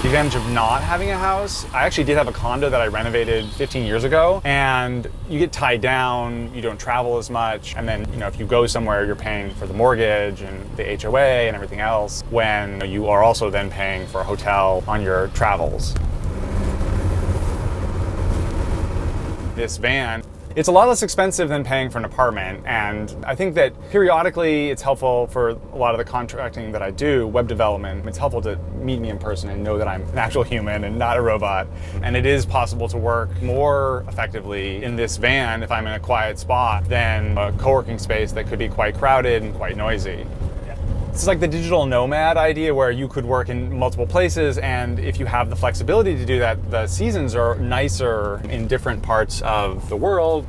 advantage of not having a house, I actually did have a condo that I renovated 15 years ago, and you get tied down, you don't travel as much, and then, if you go somewhere, you're paying for the mortgage and the HOA and everything else, when you are also then paying for a hotel on your travels. This van, it's a lot less expensive than paying for an apartment, and I think that periodically it's helpful for a lot of the contracting that I do, web development. It's helpful to meet me in person and know that I'm an actual human and not a robot. And it is possible to work more effectively in this van if I'm in a quiet spot than a co-working space that could be quite crowded and quite noisy. It's like the digital nomad idea where you could work in multiple places, and if you have the flexibility to do that, the seasons are nicer in different parts of the world.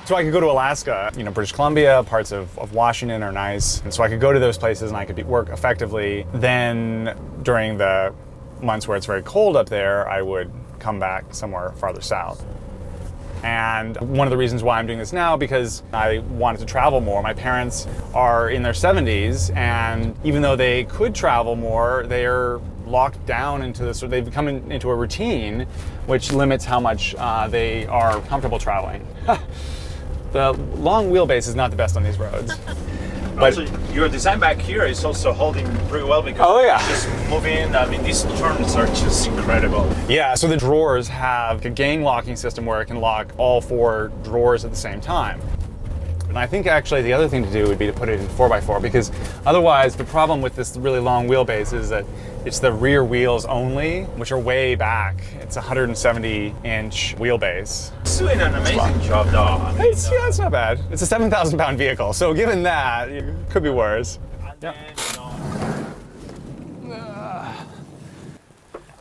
So I could go to Alaska, British Columbia, parts of Washington are nice. And so I could go to those places and I could work effectively. Then during the months where it's very cold up there, I would come back somewhere farther south. And one of the reasons why I'm doing this now, because I wanted to travel more. My parents are in their 70s, and even though they could travel more, they're locked down into this, or they've become into a routine, which limits how much they are comfortable traveling. The long wheelbase is not the best on these roads. But also, your design back here is also holding pretty well because it's just moving. I mean, these turns are just incredible. Yeah, so the drawers have a gang locking system where it can lock all 4 drawers at the same time. And I think actually the other thing to do would be to put it in 4x4, because otherwise the problem with this really long wheelbase is that it's the rear wheels only, which are way back. It's a 170-inch wheelbase. It's doing an amazing job though. I mean, it's not bad. It's a 7,000-pound vehicle, so given that, it could be worse.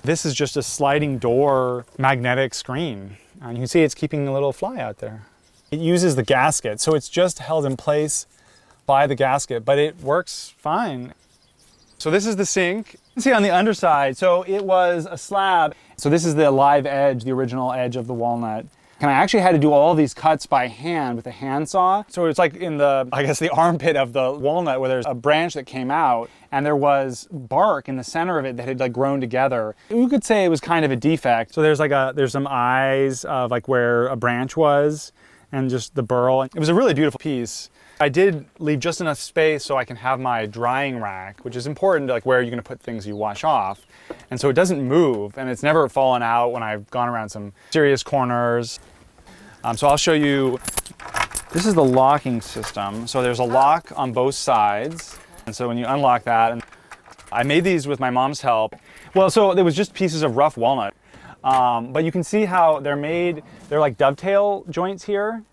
This is just a sliding door magnetic screen. And you can see it's keeping a little fly out there. It uses the gasket, so it's just held in place by the gasket, but it works fine. So this is the sink. You can see on the underside, so it was a slab. So this is the live edge, the original edge of the walnut. And I actually had to do all these cuts by hand with a handsaw. So it's like in the, the armpit of the walnut where there's a branch that came out and there was bark in the center of it that had grown together. You could say it was kind of a defect. So there's some eyes of where a branch was and just the burl. It was a really beautiful piece. I did leave just enough space so I can have my drying rack, which is important to where you're gonna put things you wash off. And so it doesn't move, and it's never fallen out when I've gone around some serious corners. So I'll show you, this is the locking system. So there's a lock on both sides. And so when you unlock that, and I made these with my mom's help. Well, so there was just pieces of rough walnut. But you can see how they're made, they're like dovetail joints here.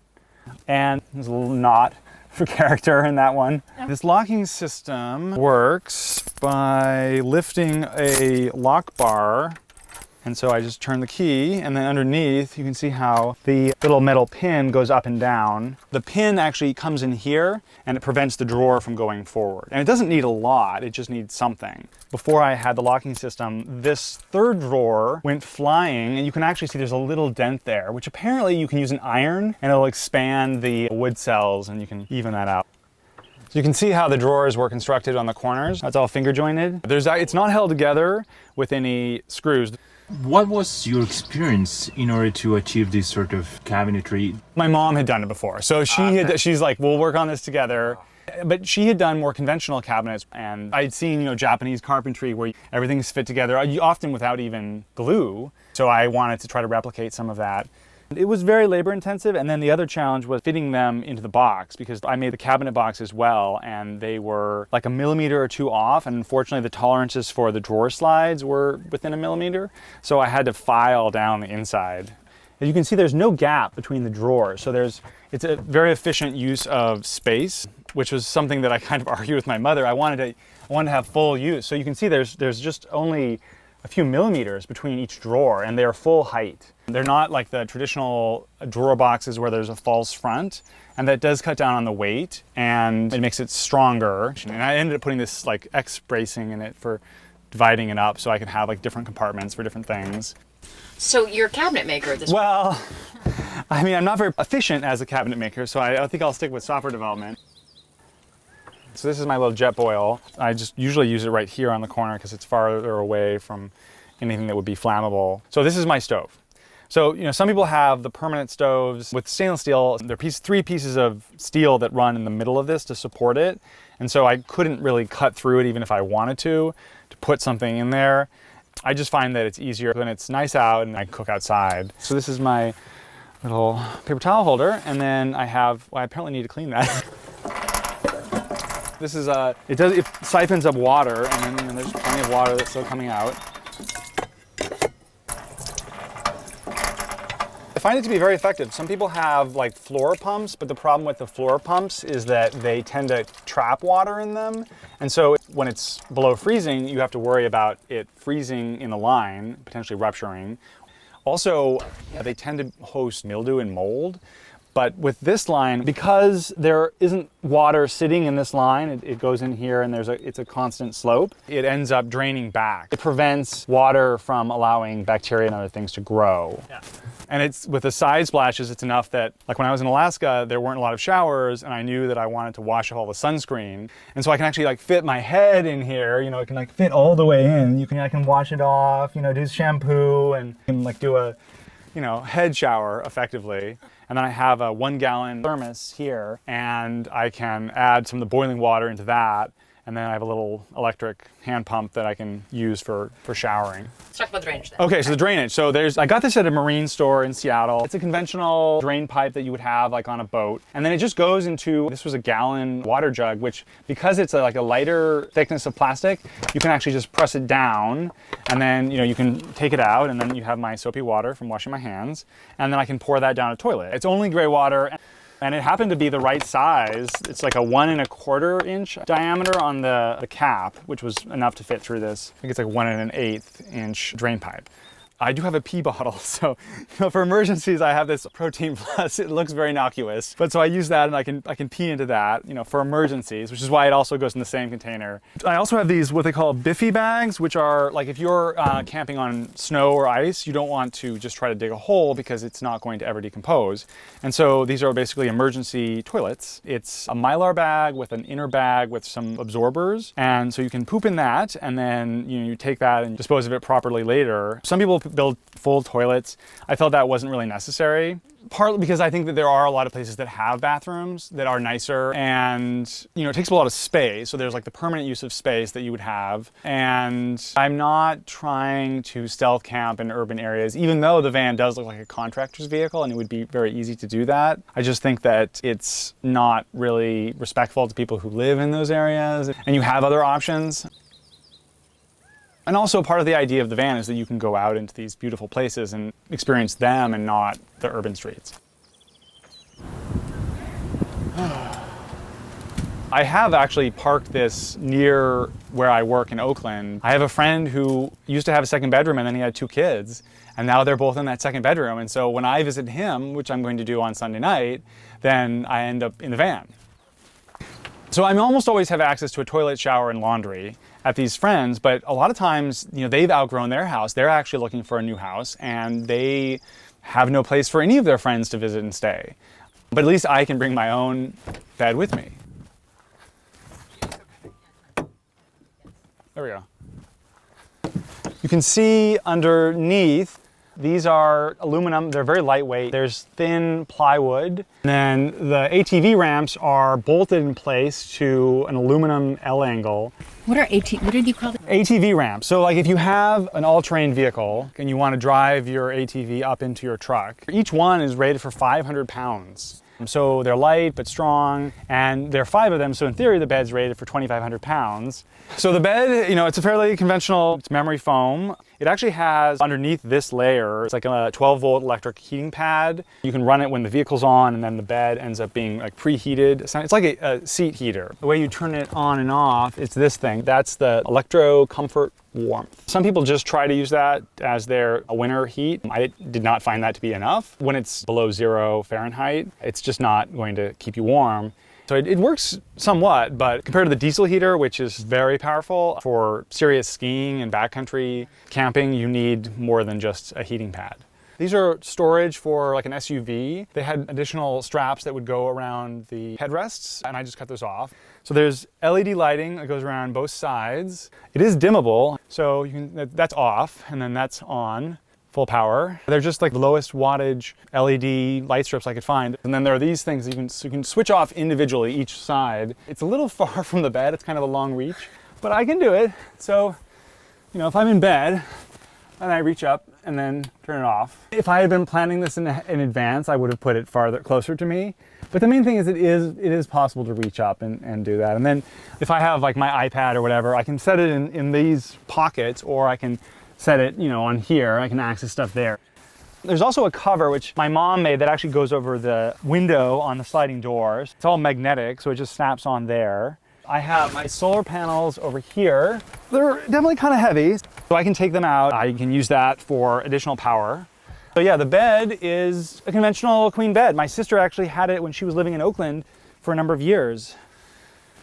And there's a little knot for character in that one. This locking system works by lifting a lock bar. And so I just turn the key, and then underneath you can see how the little metal pin goes up and down. The pin actually comes in here and it prevents the drawer from going forward. And it doesn't need a lot, it just needs something. Before I had the locking system, this third drawer went flying, and you can actually see there's a little dent there, which apparently you can use an iron and it'll expand the wood cells and you can even that out. So you can see how the drawers were constructed on the corners. That's all finger jointed. It's not held together with any screws. What was your experience in order to achieve this sort of cabinetry? My mom had done it before, so she's like, we'll work on this together. But she had done more conventional cabinets, and I'd seen, Japanese carpentry where everything's fit together, often without even glue. So I wanted to try to replicate some of that. It was very labor intensive, and then the other challenge was fitting them into the box, because I made the cabinet box as well, and they were like 1 millimeter or 2 off, and unfortunately the tolerances for the drawer slides were within 1 millimeter, so I had to file down the inside. As you can see, there's no gap between the drawers, so it's a very efficient use of space, which was something that I kind of argued with my mother. I wanted to have full use. So you can see there's just only a few millimeters between each drawer, and they're full height. They're not like the traditional drawer boxes where there's a false front, and that does cut down on the weight and it makes it stronger. And I ended up putting this X bracing in it for dividing it up so I could have different compartments for different things. So you're a cabinet maker at this point? Well, I'm not very efficient as a cabinet maker, so I think I'll stick with software development. So this is my little jet boil. I just usually use it right here on the corner because it's farther away from anything that would be flammable. So this is my stove. So, some people have the permanent stoves with stainless steel. There are 3 pieces of steel that run in the middle of this to support it. And so I couldn't really cut through it even if I wanted to put something in there. I just find that it's easier when it's nice out and I cook outside. So this is my little paper towel holder. And then I apparently need to clean that. This is, it siphons up water, and then there's plenty of water that's still coming out. I find it to be very effective. Some people have like floor pumps, but the problem with the floor pumps is that they tend to trap water in them. And so when it's below freezing, you have to worry about it freezing in the line, potentially rupturing. Also, they tend to host mildew and mold. But with this line, because there isn't water sitting in this line, it goes in here and it's a constant slope, it ends up draining back. It prevents water from allowing bacteria and other things to grow. Yeah. And it's with the side splashes, it's enough that, like when I was in Alaska, there weren't a lot of showers, and I knew that I wanted to wash off all the sunscreen. And so I can actually fit my head in here, it can fit all the way in. I can wash it off, do shampoo, and can do a, head shower effectively. And then I have a 1-gallon thermos here, and I can add some of the boiling water into that. And then I have a little electric hand pump that I can use for showering. Let's talk about drainage then. Okay, so the drainage. So I got this at a marine store in Seattle. It's a conventional drain pipe that you would have on a boat. And then it just goes into, this was a gallon water jug, which because it's a lighter thickness of plastic, you can actually just press it down, and then you can take it out, and then you have my soapy water from washing my hands, and then I can pour that down a toilet. It's only gray water. And it happened to be the right size. It's like a 1 1/4 inch diameter on the cap, which was enough to fit through this. I think it's like 1 1/8 inch drain pipe. I do have a pee bottle, so for emergencies I have this Protein Plus. It looks very innocuous, but so I use that, and I can pee into that, for emergencies, which is why it also goes in the same container. I also have these what they call Biffy Bags, which are if you're camping on snow or ice, you don't want to just try to dig a hole because it's not going to ever decompose. And so these are basically emergency toilets. It's a Mylar bag with an inner bag with some absorbers, and so you can poop in that, and then you take that and dispose of it properly later. Some people build full toilets. I felt that wasn't really necessary, partly because I think that there are a lot of places that have bathrooms that are nicer, and it takes a lot of space. So there's the permanent use of space that you would have, and I'm not trying to stealth camp in urban areas, even though the van does look like a contractor's vehicle and it would be very easy to do that. I just think that it's not really respectful to people who live in those areas, and you have other options. And also part of the idea of the van is that you can go out into these beautiful places and experience them and not the urban streets. I have actually parked this near where I work in Oakland. I have a friend who used to have a second bedroom, and then he had 2 kids, and now they're both in that second bedroom. And so when I visit him, which I'm going to do on Sunday night, then I end up in the van. So I almost always have access to a toilet, shower, and laundry at these friends, but a lot of times, they've outgrown their house. They're actually looking for a new house, and they have no place for any of their friends to visit and stay. But at least I can bring my own bed with me. There we go. You can see underneath, these are aluminum. They're very lightweight. There's thin plywood. And then the ATV ramps are bolted in place to an aluminum L angle. What did you call it? ATV ramps. So if you have an all-terrain vehicle and you want to drive your ATV up into your truck, each one is rated for 500 pounds. So they're light but strong, and there are 5 of them, so in theory the bed's rated for 2,500 pounds. So the bed, it's a fairly conventional, it's memory foam. It actually has underneath this layer, it's like a 12-volt electric heating pad. You can run it when the vehicle's on, and then the bed ends up being preheated. It's like a seat heater. The way you turn it on and off, it's this thing. That's the Electro Comfort Warmth. Some people just try to use that as their winter heat. I did not find that to be enough. When it's below 0 Fahrenheit, it's just not going to keep you warm. So it works somewhat, but compared to the diesel heater, which is very powerful, for serious skiing and backcountry camping, you need more than just a heating pad. These are storage for like an SUV. They had additional straps that would go around the headrests, and I just cut those off. So there's LED lighting that goes around both sides. It is dimmable, so that's off, and then that's on, full power. They're just like the lowest wattage LED light strips I could find. And then there are these things that you can switch off individually each side. It's a little far from the bed, it's kind of a long reach, but I can do it. So, you know, if I'm in bed, and I reach up and then turn it off. If I had been planning this in advance, I would have put it farther, closer to me. But the main thing is it is possible to reach up and do that. And then if I have like my iPad or whatever, I can set it in these pockets, or I can set it, you know, on here. I can access stuff there. There's also a cover which my mom made that actually goes over the window on the sliding doors. It's all magnetic, so it just snaps on there. I have my solar panels over here. They're definitely kind of heavy, so I can take them out. I can use that for additional power. So yeah, the bed is a conventional queen bed. My sister actually had it when she was living in Oakland for a number of years.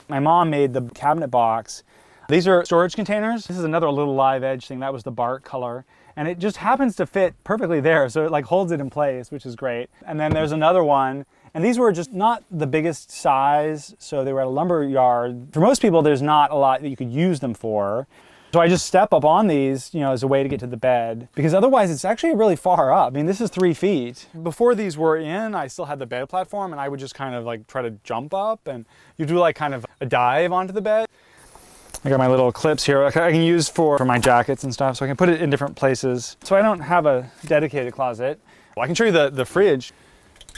My mom made the cabinet box. These are storage containers. This is another little live edge thing. That was the bark color. And it just happens to fit perfectly there, so it like holds it in place, which is great. And then there's another one. And these were just not the biggest size, so they were at a lumber yard. For most people, there's not a lot that you could use them for. So I just step up on these, you know, as a way to get to the bed, because otherwise it's actually really far up. I mean, this is 3 feet. Before these were in, I still had the bed platform, and I would just kind of like try to jump up, and you do like kind of a dive onto the bed. I got my little clips here I can use for my jackets and stuff, so I can put it in different places. So I don't have a dedicated closet. Well, I can show you the fridge.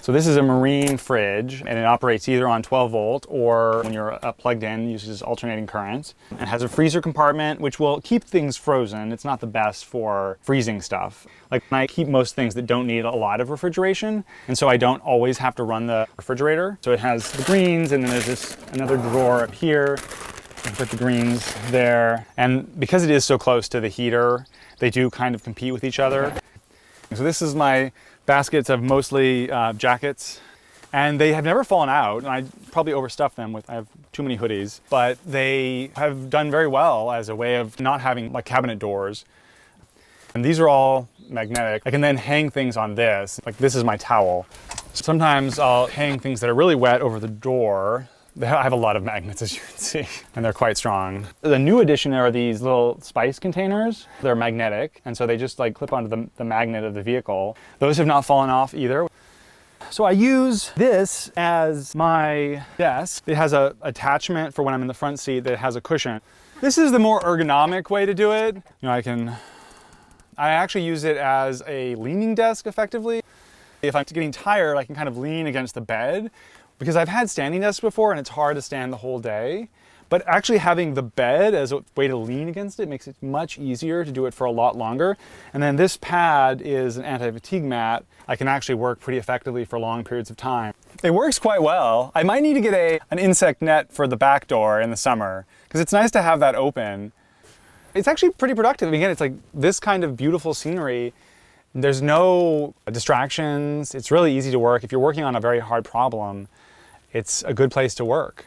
So this is a marine fridge, and it operates either on 12 volt or when you're plugged in, uses alternating current. It has a freezer compartment, which will keep things frozen. It's not the best for freezing stuff. Like, I keep most things that don't need a lot of refrigeration, and so I don't always have to run the refrigerator. So it has the greens, and then there's another drawer up here. I put the greens there. And because it is so close to the heater, they do kind of compete with each other. So this is my baskets of mostly jackets, and they have never fallen out, and I probably overstuffed them I have too many hoodies, but they have done very well as a way of not having like cabinet doors. And these are all magnetic. I can then hang things on this, like this is my towel. Sometimes I'll hang things that are really wet over the door. I have a lot of magnets, as you can see, and they're quite strong. The new addition are these little spice containers. They're magnetic, and so they just like clip onto the magnet of the vehicle. Those have not fallen off either. So I use this as my desk. It has an attachment for when I'm in the front seat that has a cushion. This is the more ergonomic way to do it. You know, I actually use it as a leaning desk effectively. If I'm getting tired, I can kind of lean against the bed, because I've had standing desks before and it's hard to stand the whole day. But actually having the bed as a way to lean against it makes it much easier to do it for a lot longer. And then this pad is an anti-fatigue mat. I can actually work pretty effectively for long periods of time. It works quite well. I might need to get an insect net for the back door in the summer, because it's nice to have that open. It's actually pretty productive. Again, it's like this kind of beautiful scenery. There's no distractions. It's really easy to work. If you're working on a very hard problem, it's a good place to work.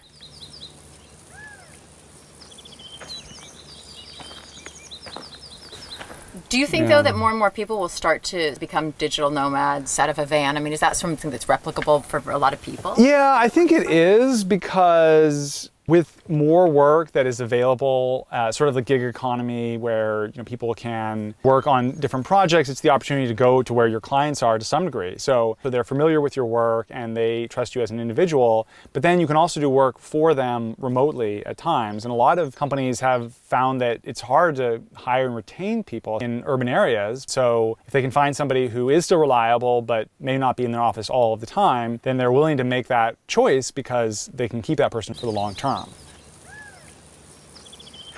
Do you think, though, that more and more people will start to become digital nomads out of a van? I mean, is that something that's replicable for a lot of people? Yeah, I think it is, because with more work that is available, sort of the gig economy where people can work on different projects, it's the opportunity to go to where your clients are to some degree. So they're familiar with your work and they trust you as an individual, but then you can also do work for them remotely at times. And a lot of companies have found that it's hard to hire and retain people in urban areas. So if they can find somebody who is still reliable but may not be in their office all of the time, then they're willing to make that choice because they can keep that person for the long term.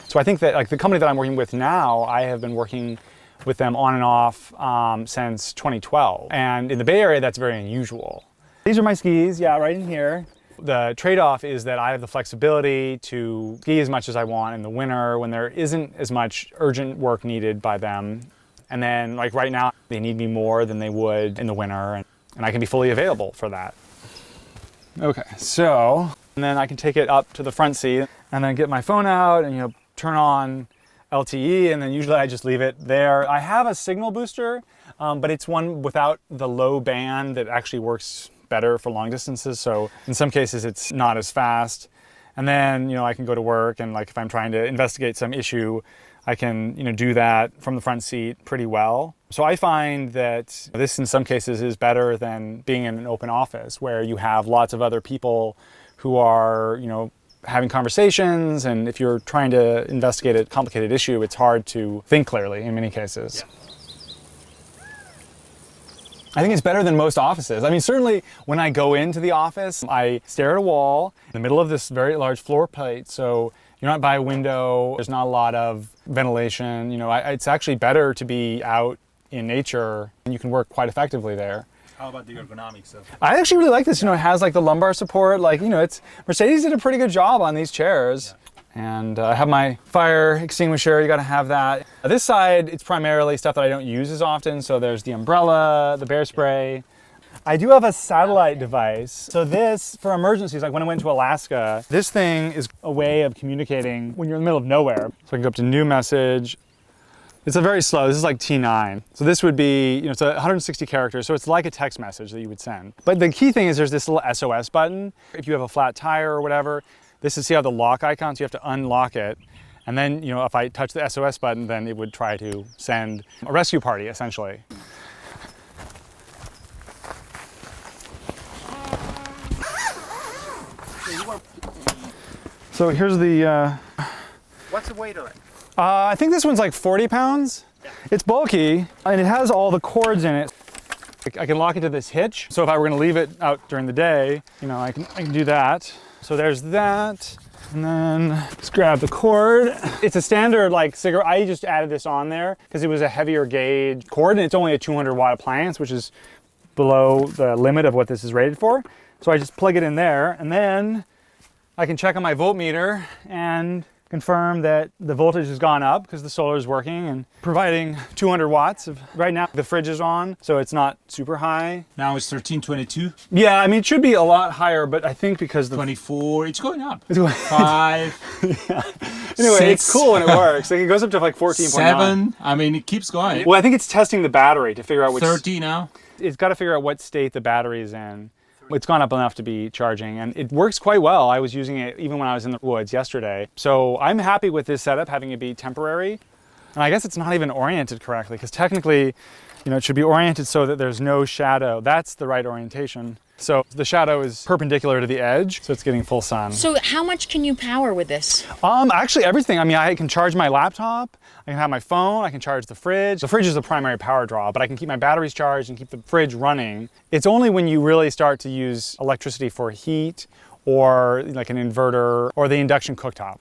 So I think that like the company that I'm working with now, I have been working with them on and off since 2012. And in the Bay Area, that's very unusual. These are my skis, yeah, right in here. The trade-off is that I have the flexibility to ski as much as I want in the winter when there isn't as much urgent work needed by them. And then like right now, they need me more than they would in the winter, and I can be fully available for that. Okay, so, and then I can take it up to the front seat and then get my phone out and turn on LTE, and then usually I just leave it there. I have a signal booster but it's one without the low band that actually works better for long distances. So in some cases it's not as fast. And then, you know, I can go to work and like if I'm trying to investigate some issue, I can, you know, do that from the front seat pretty well. So I find that this in some cases is better than being in an open office where you have lots of other people who are, you know, having conversations, and if you're trying to investigate a complicated issue, it's hard to think clearly in many cases. Yeah. I think it's better than most offices. I mean, certainly when I go into the office, I stare at a wall in the middle of this very large floor plate, so you're not by a window, there's not a lot of ventilation. You know, it's actually better to be out in nature, and you can work quite effectively there. How about the ergonomics of it? I actually really like this. You know, it has like the lumbar support. Like, you know, Mercedes did a pretty good job on these chairs. Yeah. And I have my fire extinguisher. You got to have that. This side, it's primarily stuff that I don't use as often. So there's the umbrella, the bear spray. I do have a satellite device. So this, for emergencies, like when I went to Alaska, this thing is a way of communicating when you're in the middle of nowhere. So I can go up to new message. It's a very slow, this is like T9. So this would be, you know, it's 160 characters, so it's like a text message that you would send. But the key thing is there's this little SOS button. If you have a flat tire or whatever, this is, see how the lock icon, so you have to unlock it. And then, you know, if I touch the SOS button, then it would try to send a rescue party, essentially. So here's the... What's the weight of it? I think this one's like 40 pounds. Yeah. It's bulky, and it has all the cords in it. I can lock it to this hitch. So if I were gonna leave it out during the day, you know, I can do that. So there's that. And then just grab the cord. It's a standard like cigarette. I just added this on there because it was a heavier gauge cord, and it's only a 200 watt appliance, which is below the limit of what this is rated for. So I just plug it in there, and then I can check on my voltmeter and confirm that the voltage has gone up because the solar is working and providing 200 watts. Right now the fridge is on, so it's not super high. Now it's 1322. Yeah, I mean it should be a lot higher, but I think because the 24, it's going up. It's going 5. Yeah. Anyway, 6, it's cool when it works. Like it goes up to like 14.9. 7. I mean, it keeps going. Well, I think it's testing the battery to figure out which. 30 now. It's got to figure out what state the battery is in. It's gone up enough to be charging, and it works quite well. I was using it even when I was in the woods yesterday. So I'm happy with this setup, having it be temporary. And I guess it's not even oriented correctly, because technically, you know, it should be oriented so that there's no shadow. That's the right orientation. So the shadow is perpendicular to the edge, so it's getting full sun. So how much can you power with this? Actually everything. I mean, I can charge my laptop, I can have my phone, I can charge the fridge. The fridge is the primary power draw, but I can keep my batteries charged and keep the fridge running. It's only when you really start to use electricity for heat or like an inverter or the induction cooktop.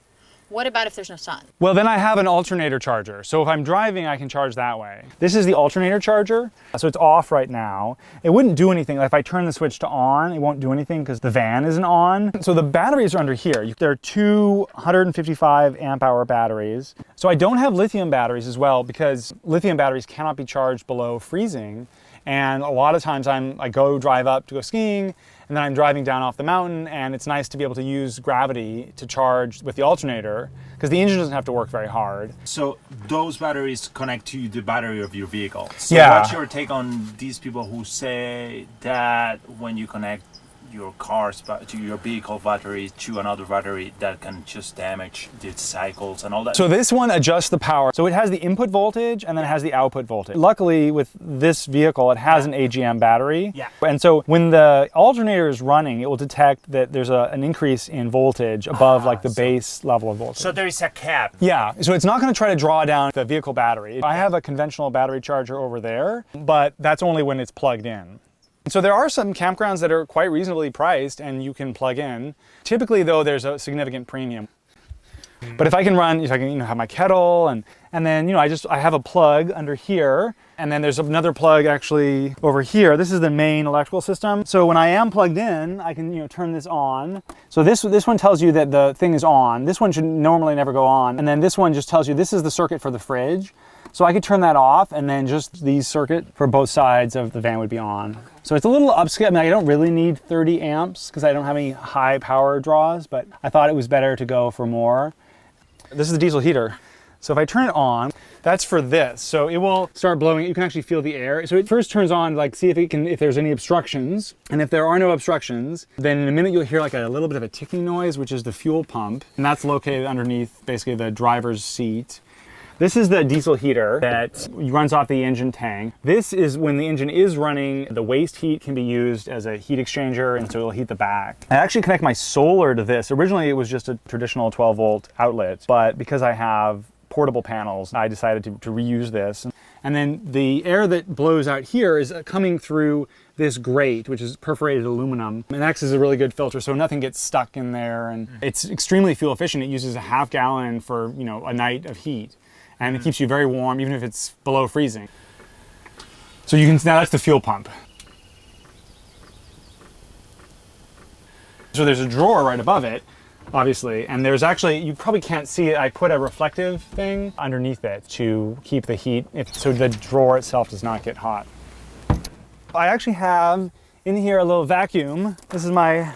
What about if there's no sun? Well, then I have an alternator charger. So if I'm driving, I can charge that way. This is the alternator charger. So it's off right now. It wouldn't do anything. Like if I turn the switch to on, it won't do anything because the van isn't on. So the batteries are under here. There are two 155 amp hour batteries. So I don't have lithium batteries as well because lithium batteries cannot be charged below freezing. And a lot of times I go drive up to go skiing, and then I'm driving down off the mountain, and it's nice to be able to use gravity to charge with the alternator because the engine doesn't have to work very hard. So those batteries connect to the battery of your vehicle. So yeah. What's your take on these people who say that when you connect your car's to your vehicle battery to another battery, that can just damage the cycles and all that? So this one adjusts the power. So it has the input voltage and then it has the output voltage. Luckily with this vehicle, it has an AGM battery. Yeah. And so when the alternator is running, it will detect that there's an increase in voltage above like the base level of voltage. So there is a cap. Yeah, so it's not going to try to draw down the vehicle battery. I have a conventional battery charger over there, but that's only when it's plugged in. So there are some campgrounds that are quite reasonably priced and you can plug in. Typically though, there's a significant premium. But if I can run, if I can have my kettle and then I have a plug under here, and then there's another plug actually over here. This is the main electrical system. So when I am plugged in, I can turn this on. So this one tells you that the thing is on. This one should normally never go on. And then this one just tells you this is the circuit for the fridge. So I could turn that off, and then just these circuit for both sides of the van would be on. So it's a little upscale. I mean, I don't really need 30 amps because I don't have any high power draws, but I thought it was better to go for more. This is the diesel heater. So if I turn it on, That's for this. So it will start blowing. You can actually feel the air. So it first turns on, like, see if there's any obstructions. And if there are no obstructions, then in a minute you'll hear like a little bit of a ticking noise, which is the fuel pump. And that's located underneath basically the driver's seat. This is the diesel heater that runs off the engine tank. This is when the engine is running, the waste heat can be used as a heat exchanger, and so it'll heat the back. I actually connect my solar to this. Originally it was just a traditional 12 volt outlet, but because I have portable panels, I decided to reuse this. And then the air that blows out here is coming through this grate, which is perforated aluminum. And acts as a really good filter, so nothing gets stuck in there. And it's extremely fuel efficient. It uses a half gallon for, you know, a night of heat. And it keeps you very warm, even if it's below freezing. So you can, now that's the fuel pump. So there's a drawer right above it, obviously, and there's actually, you probably can't see it, I put a reflective thing underneath it to keep the heat, so the drawer itself does not get hot. I actually have in here a little vacuum. This is my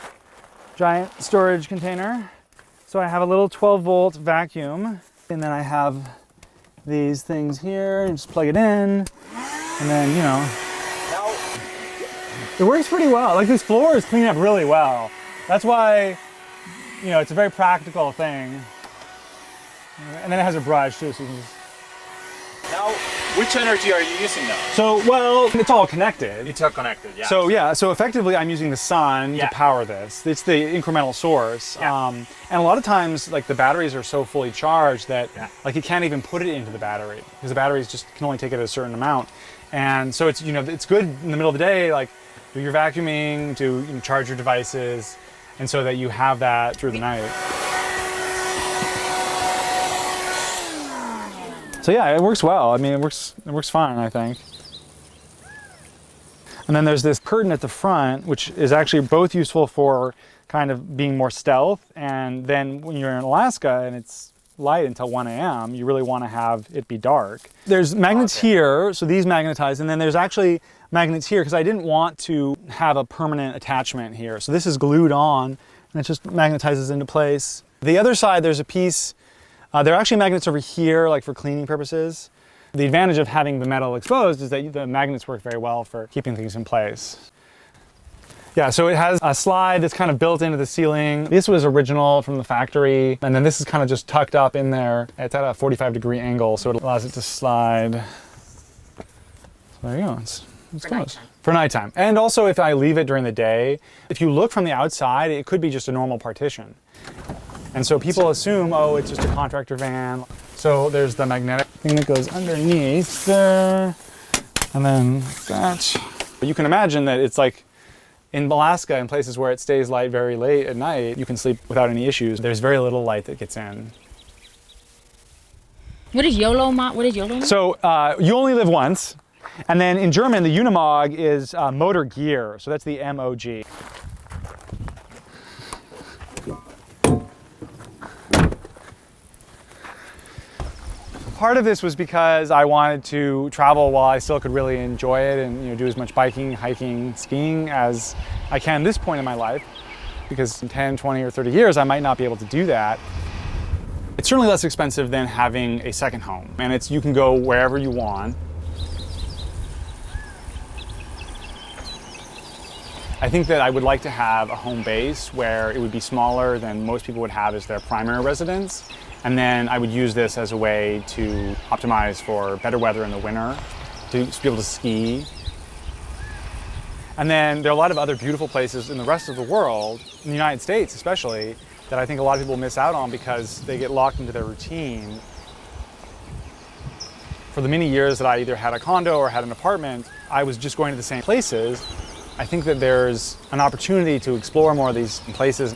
giant storage container. So I have a little 12 volt vacuum, and then I have these things here, just plug it in, and then, you know, it works pretty well. Like, this floor is cleaned up really well. That's why, you know, it's a very practical thing. And then it has a brush too, so you can just... Now, which energy are you using now? So, well, it's all connected. It's all connected, yeah. So yeah, so effectively I'm using the sun to power this. It's the incremental source. Yeah. And a lot of times, like, the batteries are so fully charged that like you can't even put it into the battery, because the batteries just can only take it a certain amount. And so it's, you know, it's good in the middle of the day, like, do your vacuuming, to, you know, charge your devices, and so that you have that through the night. So yeah, it works well. I mean, it works fine, I think. And then there's this curtain at the front, which is actually both useful for kind of being more stealth, and then when you're in Alaska and it's light until 1 a.m., you really want to have it be dark. There's magnets here, so these magnetize, and then there's actually magnets here because I didn't want to have a permanent attachment here. So this is glued on, and it just magnetizes into place. The other side, there's a piece. There are actually magnets over here, like for cleaning purposes. The advantage of having the metal exposed is that the magnets work very well for keeping things in place. Yeah, so it has a slide that's kind of built into the ceiling. This was original from the factory, and then this is kind of just tucked up in there. It's at a 45-degree angle, so it allows it to slide. So there you go. It's For close. nighttime. For nighttime. And also, if I leave it during the day, if you look from the outside, it could be just a normal partition. And so people assume, oh, it's just a contractor van. So there's the magnetic thing that goes underneath there, and then that. You can imagine that it's like in Alaska, in places where it stays light very late at night, you can sleep without any issues. There's very little light that gets in. What is YOLO mean? So you only live once. And then in German, the Unimog is motor gear. So that's the MOG. Part of this was because I wanted to travel while I still could really enjoy it and, you know, do as much biking, hiking, skiing as I can at this point in my life, because in 10, 20, or 30 years, I might not be able to do that. It's certainly less expensive than having a second home, and you can go wherever you want. I think that I would like to have a home base where it would be smaller than most people would have as their primary residence. And then I would use this as a way to optimize for better weather in the winter, to be able to ski. And then there are a lot of other beautiful places in the rest of the world, in the United States especially, that I think a lot of people miss out on because they get locked into their routine. For the many years that I either had a condo or had an apartment, I was just going to the same places. I think that there's an opportunity to explore more of these places.